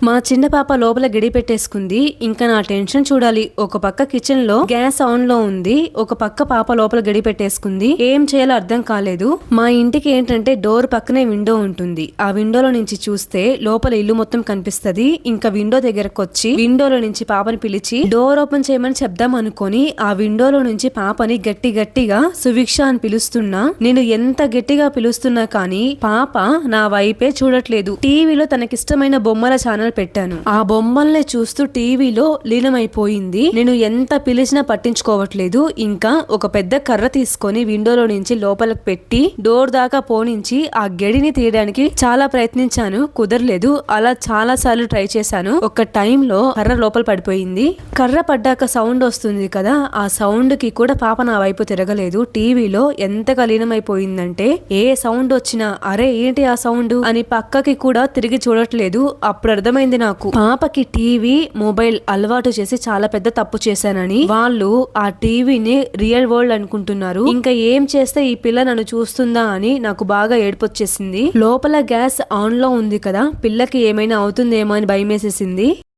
మా చిన్న పాప లోపల గడి పెట్టేసుకుంది. ఇంకా నా టెన్షన్ చూడాలి. ఒక పక్క కిచెన్ లో గ్యాస్ ఆన్ లో ఉంది, ఒక పక్క పాప లోపల గడి పెట్టేసుకుంది. ఏం చేయాలో అర్థం కాలేదు. మా ఇంటికి ఏంటంటే డోర్ పక్కనే విండో ఉంటుంది. ఆ విండోలో నుంచి చూస్తే లోపల ఇల్లు మొత్తం కనిపిస్తది. ఇంకా విండో దగ్గరకు వచ్చి విండోలో నుంచి పాపని పిలిచి డోర్ ఓపెన్ చేయమని చెప్దాం అనుకొని ఆ విండోలో నుంచి పాపని గట్టిగా సువిక్ష అని పిలుస్తున్నా. నేను ఎంత గట్టిగా పిలుస్తున్నా కానీ పాప నా వైపే చూడట్లేదు. టీవీలో తనకిష్టమైన బొమ్మల ఛానల్ పెట్టాను. ఆ బొమ్మల్ని చూస్తూ టీవీలో లీనమైపోయింది. నేను ఎంత పిలిచినా పట్టించుకోవట్లేదు. ఇంకా ఒక పెద్ద కర్ర తీసుకొని విండోలో నుంచి లోపలికి పెట్టి డోర్ దాకా పోనించి ఆ గడిని తీయడానికి చాలా ప్రయత్నించాను, కుదరలేదు. అలా చాలా సార్లు ట్రై చేశాను. ఒక టైంలో కర్ర లోపల పడిపోయింది. కర్ర పడ్డాక సౌండ్ వస్తుంది కదా, ఆ సౌండ్ కి కూడా పాప నా వైపు తిరగలేదు. టీవీలో ఎంతగా లీనమైపోయిందంటే ఏ సౌండ్ వచ్చినా అరే ఏంటి ఆ సౌండ్ అని పక్కకి కూడా తిరిగి చూడట్లేదు. అప్పుడు అర్థమైంది నాకు, పాపకి టీవీ మొబైల్ అలవాటు చేసి చాలా పెద్ద తప్పు చేశానని. వాళ్ళు ఆ టీవీని రియల్ వరల్డ్ అనుకుంటున్నారు. ఇంకా ఏం చేస్తే ఈ పిల్ల నన్ను చూస్తుందా అని నాకు బాగా ఏడుపొచ్చేసింది. లోపల గ్యాస్ ఆన్ లో ఉంది కదా, పిల్లకి ఏమైనా అవుతుందేమో అని భయమేసేసింది.